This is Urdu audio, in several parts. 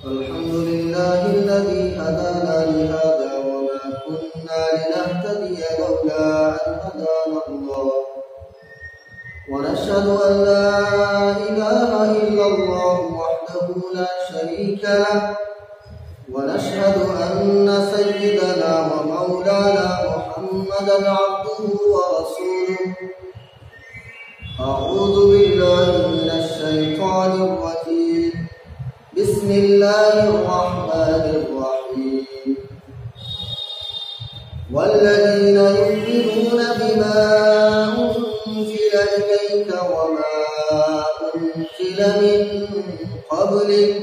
الحمد لله الذي هدانا لهذا وما كنا لنهتدي لولا أن هدانا الله ونشهد أن لا إله إلا الله وحده لا شريك له ونشهد أن سيدنا ومولانا محمدا عبده ورسوله أعوذ بالله من الشيطان الرجيم بسم الله الرحمن الرحيم والذين يؤمنون بما أنزل إليك وما أنزل من قبلك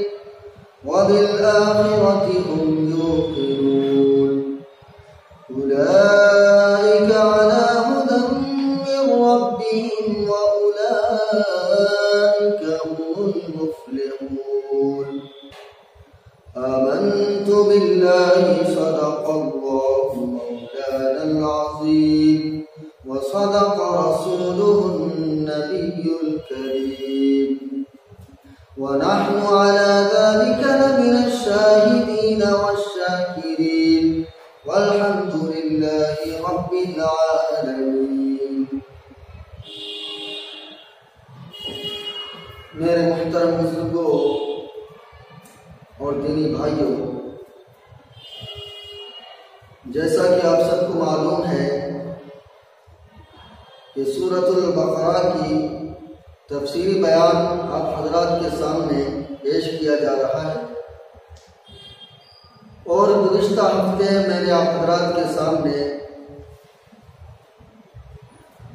وبالآخرة هم يوقنون أولئك على هدى من ربهم وأولئك هم المفلحون آمنت بالله صدق الله مولانا العظيم وصدق رسوله النبي الكريم ونحن على ذلك لمن الشاهدين والشاكرين والحمد لله رب العالمين. میرے محترم بزرگوں اور دینی بھائیوں، جیسا کہ آپ سب کو معلوم ہے کہ سورۃ البقرہ کی تفصیلی بیان آپ حضرات کے سامنے پیش کیا جا رہا ہے، اور گزشتہ ہفتے میں نے آپ حضرات کے سامنے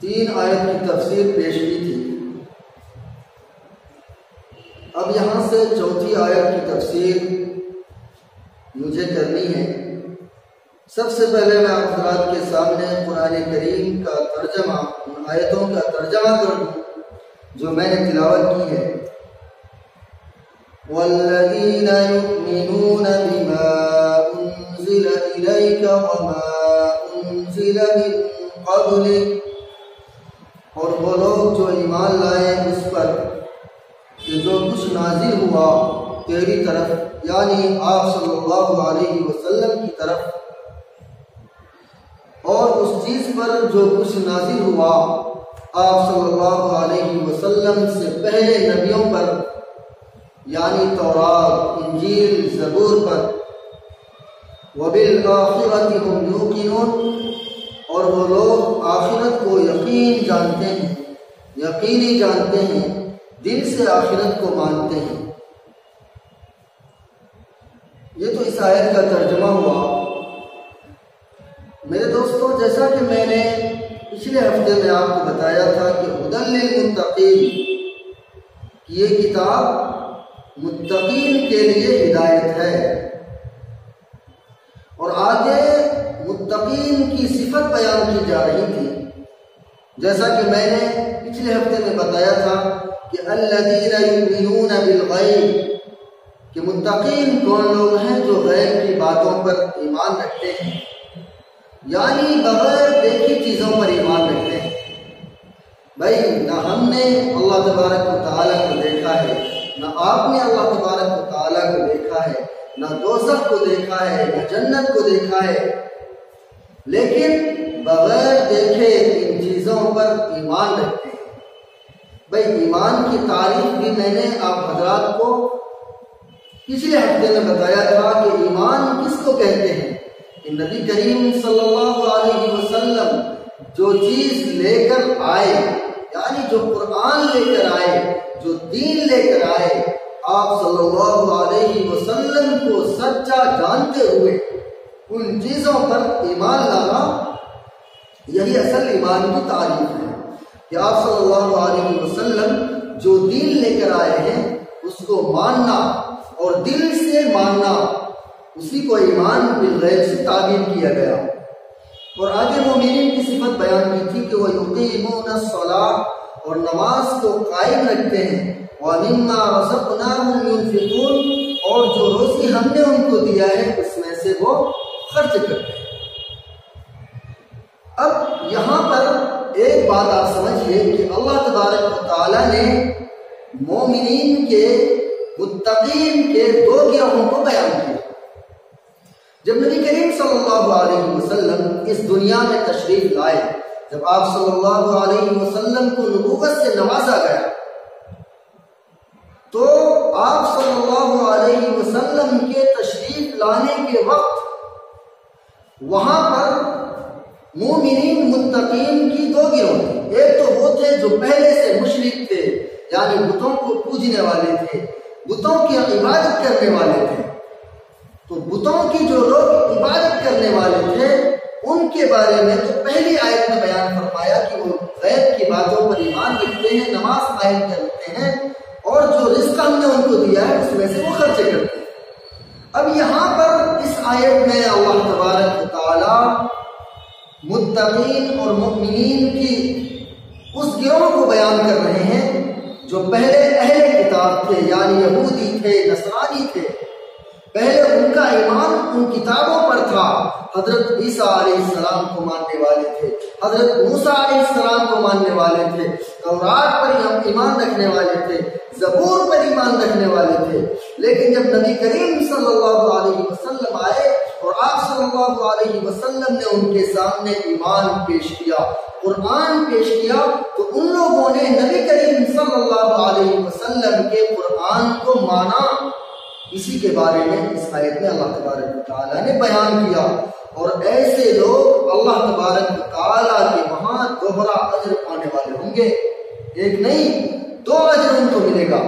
3 آیت کی تفسیر پیش کی تھی۔ اب یہاں سے 4تھی آیت کی تفسیر مجھے کرنی ہے۔ سب سے پہلے میں آپ حضرات کے سامنے قرآن کریم کا ترجمہ، ان آیتوں کا ترجمہ کر دوں جو میں نے تلاوت کی ہے۔ وَالَّذِينَ يُؤْمِنُونَ بِمَا أُنزِلَ إِلَيْكَ وَمَا أُنزِلَ مِن قَبْلِكَ، اور وہ لوگ جو ایمان لائے اس پر کہ جو کچھ نازل ہوا تیری طرف، یعنی آپ صلی اللہ علیہ وسلم کی طرف، اور اس چیز پر جو کچھ نازل ہوا آپ صلی اللہ علیہ وسلم سے پہلے نبیوں پر، یعنی تورات، انجیل، زبور پر۔ وَبِالْآخِرَةِ هُمْ يُوقِنُونَ، اور وہ لوگ آخرت کو یقینی جانتے ہیں، دل سے آخرت کو مانتے ہیں۔ یہ تو اس آیت کا ترجمہ ہوا۔ میرے دوستوں، جیسا کہ میں نے پچھلے ہفتے میں آپ کو بتایا تھا کہ ہدی للمتقین، یہ کتاب متقین کے لیے ہدایت ہے، اور آگے متقین کی صفت بیان کی جا رہی تھی، جیسا کہ میں نے پچھلے ہفتے میں بتایا تھا کہ الذین یؤمنون بالغیب، کہ متقین کون لوگ ہیں جو غیب کی باتوں پر ایمان رکھتے ہیں، یعنی بغیر دیکھی چیزوں پر ایمان رکھتے ہیں۔ بھائی، نہ ہم نے اللہ تبارک و تعالیٰ کو دیکھا ہے، نہ آپ نے اللہ تبارک و تعالیٰ کو دیکھا ہے، نہ دوزخ کو دیکھا ہے، نہ جنت کو دیکھا ہے، لیکن بغیر دیکھے ان چیزوں پر ایمان رکھتے ہیں۔ بھائی، ایمان کی تعریف بھی میں نے آپ حضرات کو پچھلے ہفتے میں بتایا تھا کہ ایمان کس کو کہتے ہیں، کہ نبی کریم صلی اللہ علیہ وسلم جو چیز لے کر آئے، یعنی جو قرآن لے کر آئے، جو دین لے کر آئے، آپ صلی اللہ علیہ وسلم کو سچا جانتے ہوئے ان چیزوں پر ایمان لانا، یہی اصل ایمان کی تعریف ہے، کہ آپ صلی اللہ علیہ وسلم جو دین لے کر آئے ہیں اس کو ماننا اور دل سے ماننا، اسی کو ایمان بالغیب سے تعبیر کیا گیا۔ اور آگے مومنین کی صفت بیان کی تھی کہ وہ یقیمون الصلاۃ، اور نماز کو قائم رکھتے ہیں، وَمِمَّا رَزَقْنَاهُمْ يُنْفِقُونَ، اور جو روزی ہم نے ان کو دیا ہے اس میں سے وہ خرچ کرتے ہیں۔ اب یہاں پر ایک بات آپ سمجھیے کہ اللہ تبارک و تعالیٰ نے مومنین کے متقین کے دو گروہوں کو بیان کیا۔ جب نبی کریم صلی اللہ علیہ وسلم اس دنیا میں تشریف لائے، جب آپ صلی اللہ علیہ وسلم کو نبوت سے نوازا گیا، تو آپ صلی اللہ علیہ وسلم کے تشریف لانے کے وقت وہاں پر مومنین متقین کی دو گروہ تھے۔ ایک تو وہ تھے جو پہلے سے مشرک تھے، یعنی بتوں کو پوجنے والے تھے، بتوں کی عبادت کرنے والے تھے۔ تو بتوں کی جو لوگ عبادت کرنے والے تھے ان کے بارے میں تو پہلی آیت میں بیان فرمایا کہ وہ غیب کی باتوں پر ایمان رکھتے ہیں، نماز قائم کرتے ہیں، اور جو رزق ہم نے ان کو دیا ہے اس میں سے وہ خرچے کرتے ہیں۔ اب یہاں پر اس آیت میں اللہ تبارک و تعالی متقین اور مؤمنین کی اس گروہ کو بیان کر رہے ہیں جو پہلے اہل کتاب تھے، یعنی یہودی تھے، نصرانی تھے۔ پہلے ان کا ایمان ان کتابوں پر تھا، حضرت عیسیٰ علیہ السلام کو ماننے والے تھے، حضرت موسیٰ علیہ السلام کو ماننے والے تھے، تورات پر ایمان رکھنے والے تھے، زبور پر ایمان رکھنے والے تھے۔ لیکن جب نبی کریم صلی اللہ علیہ وسلم آئے اور آپ صلی اللہ علیہ وسلم نے ان کے سامنے ایمان پیش کیا، قرآن پیش کیا، تو ان لوگوں نے نبی کریم صلی اللہ علیہ وسلم کے قرآن کو مانا۔ اسی کے بارے میں اس آیت میں اللہ تبارک و تعالیٰ نے بیان کیا، اور ایسے لوگ اللہ تبارک و تعالیٰ کے وہاں دوہرا اجر پانے والے ہوں گے، ایک نہیں دو اجر ان کو ملے گا۔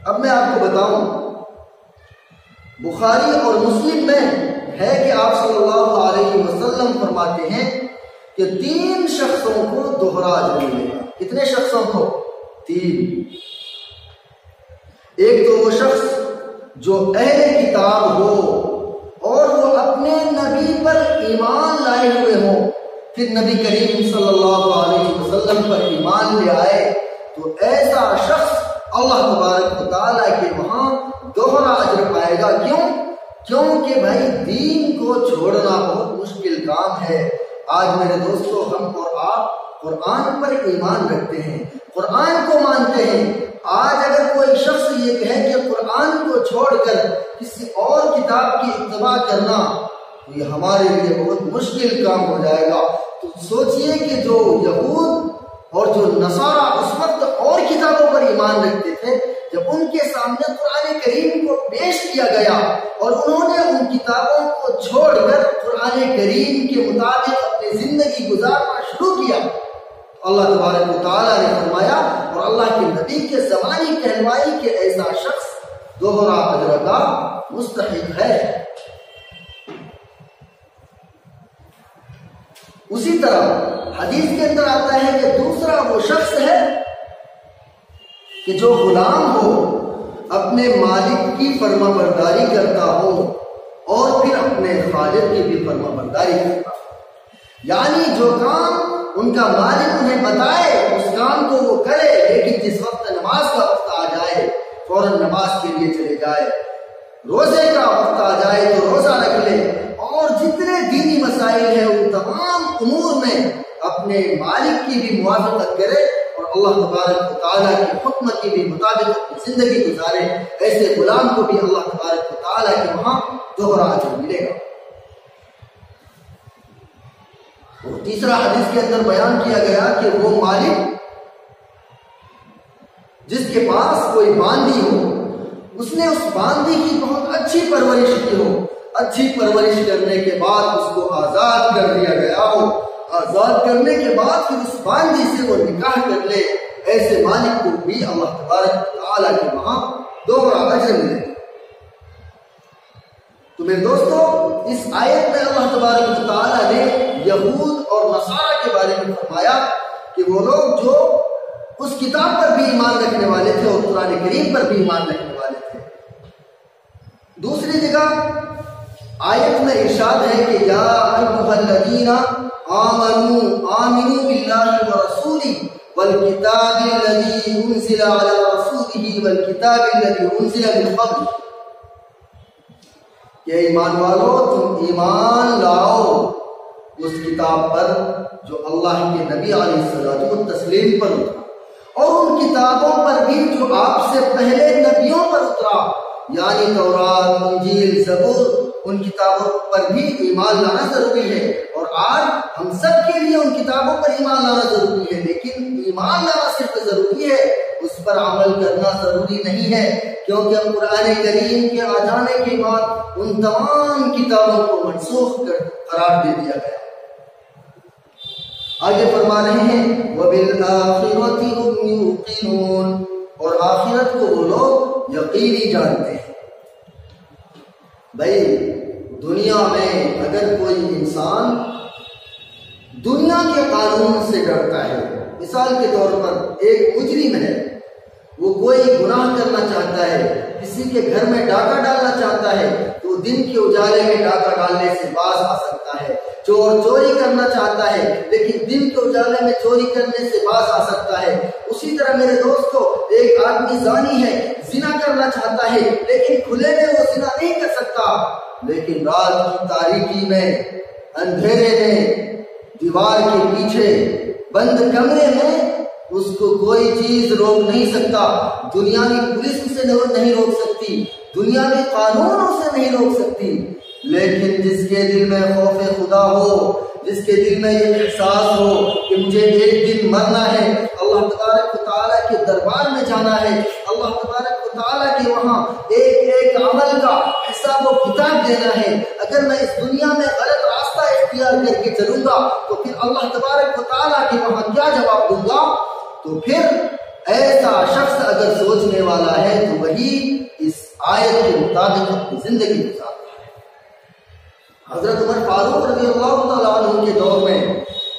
اب میں آپ کو بتاؤں، بخاری اور مسلم میں ہے کہ آپ صلی اللہ علیہ وسلم فرماتے ہیں کہ 3 شخصوں کو دوہرا اجر ملے گا۔ کتنے شخصوں کو؟ 3۔ ایک تو وہ شخص جو اہل کتاب ہو اور وہ اپنے نبی پر ایمان لائے ہوئے ہوں، پھر نبی کریم صلی اللہ علیہ وسلم پر ایمان لے آئے، تو ایسا شخص اللہ تبارک و تعالیٰ کے وہاں دوہرا اجر پائے گا۔ کیونکہ بھائی دین کو چھوڑنا بہت مشکل کام ہے۔ آج میرے دوستو، ہم اور آپ قرآن پر ایمان رکھتے ہیں، قرآن کو مانتے ہیں۔ آج اگر کوئی شخص یہ کہے کہ قرآن کو چھوڑ کر کسی اور کتاب کی اتباع کرنا، تو یہ ہمارے لیے بہت مشکل کام ہو جائے گا۔ تو سوچئے کہ جو یہود اور جو نصارہ اس وقت اور کتابوں پر ایمان رکھتے تھے، جب ان کے سامنے قرآن کریم کو پیش کیا گیا اور انہوں نے ان کتابوں کو چھوڑ کر قرآن کریم کے مطابق اپنی زندگی گزارنا شروع کیا، اللہ تبارک و تعالیٰ نے فرمایا اور اللہ کے نبی کے زمانے کہلوائی کہ ایسا شخص دوہرا اجر کا مستحق ہے۔ اسی طرح حدیث کے اندر آتا ہے کہ دوسرا وہ شخص ہے کہ جو غلام ہو، اپنے مالک کی فرما برداری کرتا ہو اور پھر اپنے خالق کی بھی فرما برداری کرتا ہو، یعنی جو کام ان کا مالک انہیں بتائے اس کام کو وہ کرے، لیکن جس وقت نماز کا وقت آ جائے فوراً نماز کے لیے چلے جائے، روزے کا وقت آ جائے تو روزہ رکھ لے، اور جتنے دینی مسائل ہیں ان تمام امور میں اپنے مالک کی بھی موافقت کرے اور اللہ تبارک و تعالیٰ کے حکم کی بھی مطابق اپنی زندگی گزارے۔ ایسے غلام کو بھی اللہ تبارک و تعالیٰ کے وہاں دوہرا اجر ملے گا۔ اور تیسرا حدیث کے اندر بیان کیا گیا کہ وہ مالک جس کے پاس کوئی باندی ہو، اس نے اس باندی کی بہت اچھی پرورش کی ہو، اچھی پرورش کرنے کے بعد اس کو آزاد کر دیا گیا ہو، آزاد کرنے کے بعد پھر اس باندی سے وہ نکاح کر لے، ایسے مالک کو بھی اللہ تبارک و تعالیٰ کے وہاں دوہرا اجر ملے۔ تو میرے دوستو، اس آیت میں اللہ تبارک و تعالیٰ نے یہود اور نصارہ کے بارے میں فرمایا کہ وہ لوگ جو اس کتاب پر بھی ایمان رکھنے والے تھے اور قرآن کریم پر بھی ایمان رکھنے والے تھے۔ دوسری جگہ آیت میں ارشاد ہے کہ یا ایھا الذین آمنوا باللہ ورسولہ والکتاب الذی انزل علی رسولہ والکتاب الذی انزل من قبل، کہ ایمان والو تم ایمان لاؤ اس کتاب پر جو اللہ کے نبی علیہ الصلوۃ والتسلیم پر اترا، اور ان کتابوں پر بھی جو آپ سے پہلے نبیوں پر اترا یعنی تورات، انجیل، زبور، ان کتابوں پر بھی ایمان لانا ضروری ہے، اور آج ہم سب کے لیے ان کتابوں پر ایمان لانا ضروری ہے، لیکن ایمان لانا صرف ضروری ہے، اس پر عمل کرنا ضروری نہیں ہے، کیونکہ ہم قرآن کریم کے آ جانے کے بعد ان تمام کتابوں کو منسوخ قرار دے دیا گیا۔ آگے فرما رہے ہیں وَبِالْآخِرَةِ هُمْ يُوقِنُونَ، اور آخرت کو وہ لوگ یقینی جانتے ہیں۔ بھائی دنیا میں اگر کوئی انسان دنیا کے قانون سے ڈرتا ہے، مثال کے طور پر ایک مجرم ہے، وہ کوئی گناہ کرنا چاہتا ہے، کسی کے گھر میں ڈاکہ ڈالنا چاہتا ہے تو دن کے اجالے میں ڈاکہ ڈالنے سے باز آ سکتا ہے، چور چوری کرنا چاہتا ہے لیکن دن کے اجالے میں چوری کرنے سے باز آ سکتا ہے۔ اسی طرح میرے دوستو، ایک آدمی زانی ہے، زنا کرنا چاہتا ہے لیکن کھلے میں وہ زنا نہیں کر سکتا، لیکن رات کی تاریکی میں، اندھیرے میں، دیوار کے پیچھے، بند کمرے میں اس کو کوئی چیز روک نہیں سکتا، دنیاوی پولیس اسے نہیں روک سکتی، دنیاوی قانون اسے نہیں روک سکتی، لیکن جس کے دل میں خوف خدا ہو، جس کے دل میں یہ احساس ہو کہ مجھے ایک دن مرنا ہے، اللہ تبارک و تعالیٰ کے دربار میں جانا ہے، اللہ تبارک و تعالیٰ کے وہاں ایک ایک عمل کا حساب و کتاب دینا ہے، اگر میں اس دنیا میں غلط راستہ اختیار کر کے چلوں گا تو پھر اللہ تبارک و تعالیٰ کے وہاں کیا جواب دوں گا؟ تو پھر ایسا شخص اگر سوچنے والا ہے تو وہی اس آیت کے مطابق اپنی زندگی گزارتا ہے۔ حضرت عمر فاروق رضی اللہ تعالیٰ عنہ کے دور میں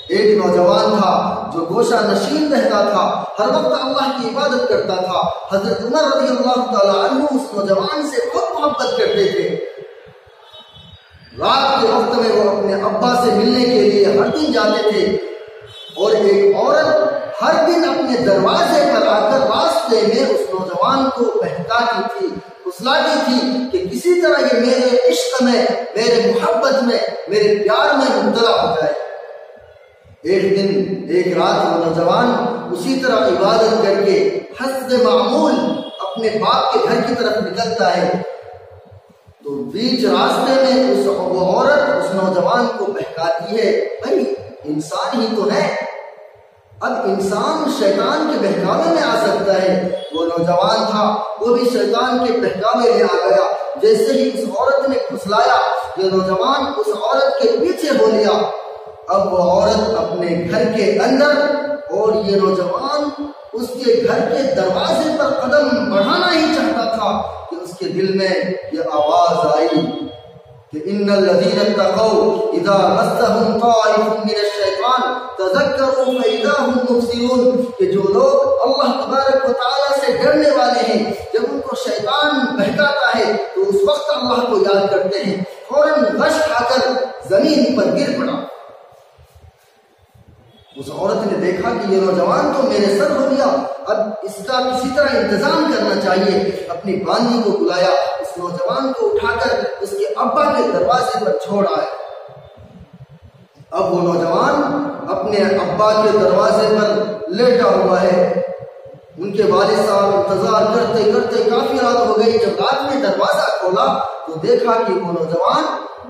ایک نوجوان تھا جو گوشہ نشین رہتا تھا، ہر وقت اللہ کی عبادت کرتا تھا۔ حضرت عمر رضی اللہ تعالیٰ عنہ اس نوجوان سے بہت محبت کرتے تھے۔ رات کے وقت میں وہ اپنے ابا سے ملنے کے لیے ہر دن جاتے تھے، اور ایک عورت ہر دن اپنے دروازے پر آ کر راستے میں اس نوجوان کو بہکاتی تھی، پھسلاتی تھی کہ کسی طرح یہ میرے عشق میں، میرے محبت میں، میرے پیار میں مبتلا ہو جائے۔ ایک دن ایک رات وہ نوجوان اسی طرح عبادت کر کے حسب معمول اپنے باپ کے گھر کی طرف نکلتا ہے، تو بیچ راستے میں وہ عورت اس نوجوان کو بہکاتی ہے۔ بھائی انسان ہی تو ہے، اب انسان شیطان کے بہکاوے میں آ سکتا ہے، وہ نوجوان تھا وہ بھی شیطان کے بہکاوے میں آ گیا۔ جیسے ہی اس عورت نے پھسلایا، یہ نوجوان اس عورت کے پیچھے ہو لیا۔ اب وہ عورت اپنے گھر کے اندر اور یہ نوجوان اس کے گھر کے دروازے پر قدم بڑھانا ہی چاہتا تھا کہ اس کے دل میں یہ آواز آئی کہ ان الذین اتقوا اذا مسهم طائف من الشیطان تذکروا فاذا هم مبصرون، کہ جو لوگ اللہ تبارک و تعالیٰ سے ڈرنے والے ہیں، جب ان کو شیطان بہکاتا ہے تو اس وقت اللہ کو یاد کرتے ہیں، فوراً غش کھا کر زمین پر گر پڑا۔ اس عورت نے دیکھا کہ یہ نوجوان تو میرے سر ہو گیا، اب اس کا کسی طرح انتظام کرنا چاہیے۔ اپنی باندھی کو بلایا، اس نوجوان کو اٹھا کر اس کے ابا کے دروازے پر چھوڑ آئے۔ اب وہ نوجوان اپنے ابا کے دروازے پر لیٹا ہوا ہے۔ ان کے والد صاحب انتظار کرتے کرتے کافی رات ہو گئی۔ جب رات میں دروازہ کھولا تو دیکھا کہ وہ نوجوان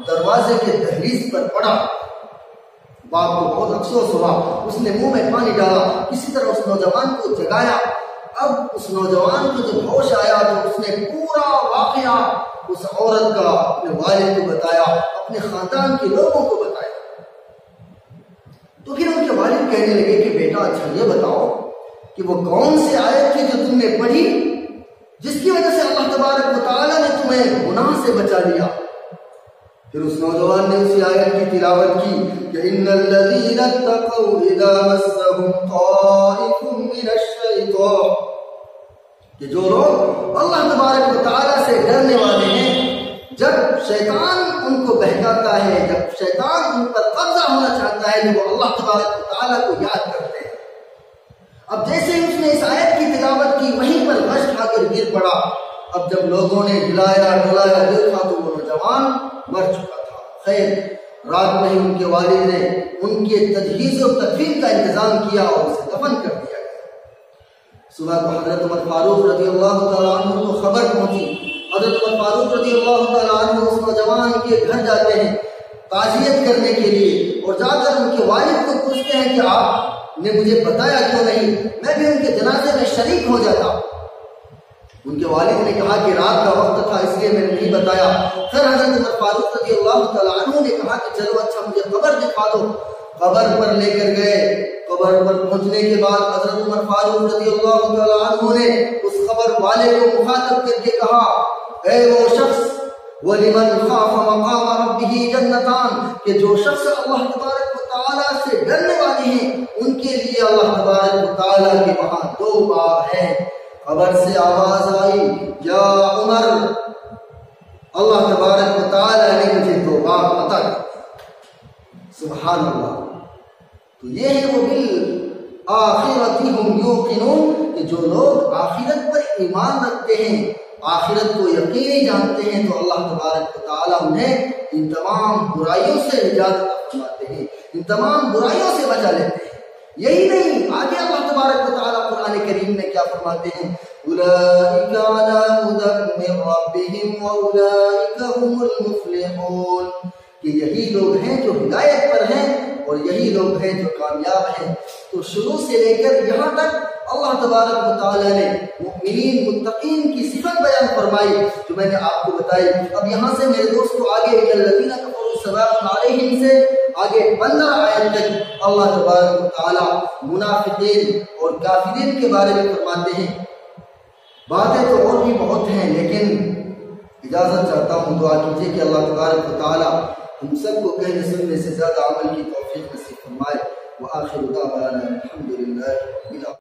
دروازے کے دہلیز پر پڑا۔ باپ کو بہت افسوس ہوا، اس نے منہ میں پانی ڈالا، کسی طرح اس نوجوان کو جگایا۔ اب اس نوجوان کو جب ہوش آیا تو اس نے پورا واقعہ اس عورت کا اپنے والد کو بتایا، اپنے خاندان کے لوگوں کو بتایا۔ تو پھر ان کے والد کہنے لگے کہ بیٹا اچھا یہ بتاؤ کہ وہ کون سی آیت تھی جو تم نے پڑھی جس کی وجہ سے اللہ تبارک و تعالیٰ نے تمہیں گناہ سے بچا لیا؟ پھر اس نوجوان نے اسی آیت کی تلاوت کی کہ ان الذین اتقوا اذا مسهم طائف من الشیطان، کہ جو لوگ اللہ تبارک و تعالیٰ سے ڈرنے والے ہیں، جب شیطان ان کو بہکاتا ہے، جب شیطان ان پر قبضہ ہونا چاہتا ہے، تو وہ اللہ تبارک و تعالیٰ کو یاد کرتے ہیں۔ اب جیسے ہی اس نے اس آیت کی تلاوت کی، وہیں پر غش کھا کر گر پڑا۔ اب جب لوگوں نے ہلایا ڈلایا دیکھا تو وہ نوجوان مر چکا تھا۔ خیر، رات میں ہی ان کے والد نے ان کے تجہیز و تدفین کا انتظام کیا اور اسے دفن کر دیا گیا۔ صبح کو حضرت عمر فاروق رضی اللہ تعالیٰ عنہ کو خبر پہنچی، حضرت عمر فاروق رضی اللہ تعالیٰ عنہ اس نوجوان کے گھر جاتے ہیں تعزیت کرنے کے لیے، اور جا کر ان کے والد کو پوچھتے ہیں کہ آپ نے مجھے بتایا کیوں نہیں، میں بھی ان کے جنازے میں شریک ہو جاتا۔ ان کے والد نے کہا کہ رات کا وقت تھا اس لیے میں نے نہیں بتایا۔ پھر حضرت عمر فاروق رضی اللہ تعالیٰ عنہ نے کہا کہ چلو اچھا مجھے قبر دکھا دو۔ قبر پر لے کر گئے۔ قبر پر پہنچنے کے بعد حضرت عمر فاروق رضی اللہ تعالیٰ عنہ نے اس قبر والے کو مخاطب کر کے کہا، اے وہ شخص وَلِمَنْ خَافَ مَقَامَ رَبِّهِ جَنَّتَانِ، کہ جو شخص اللہ تبارک و تعالیٰ سے ڈرنے والے ہیں ان کے لیے اللہ تبارک و تعالیٰ کے وہاں 2 باغ ہیں۔ قبر سے آواز آئی، یا عمر، اللہ تبارک و تعالیٰ نے مجھے 2 باغ عطا کیے۔ سبحان اللہ۔ تو یہ ہے وہ بالآخرۃ ہم یوقنون، کہ جو لوگ آخرت پر ایمان رکھتے ہیں، آخرت کو یقینی جانتے ہیں، تو اللہ تبارک و تعالیٰ انہیں ان تمام برائیوں سے نجات فرماتے ہیں، ان تمام برائیوں سے بچا لیتے ہیں۔ یہی نہیں، آگے اللہ تبارک و تعالیٰ قرآن کریم میں کیا فرماتے ہیں، اولئک علی ھدی من ربہم واولئک هم المفلحون، کہ یہی لوگ ہیں جو ہدایت پر ہیں اور یہی لوگ ہیں جو کامیاب ہیں۔ تو شروع سے لے کر یہاں تک اللہ تبارک و تعالیٰ نے مؤمنین متقین کی صفت بیان فرمائی جو میں نے آپ کو بتائی۔ اب یہاں سے میرے دوستو آگے الذین کفروا سواء علیہم سے آگے 15 آیت تک اللہ تبارک و تعالیٰ منافقین اور کافرین کے بارے میں فرماتے ہیں۔ باتیں تو اور بھی بہت ہیں، لیکن اجازت چاہتا ہوں، دعا کیجیے کہ اللہ تبارک و تعالیٰ ہم سب کو کہنے سننے سے زیادہ عمل کی توفیق نصیب فرمائے۔ وآخر دعوانا الحمدللہ۔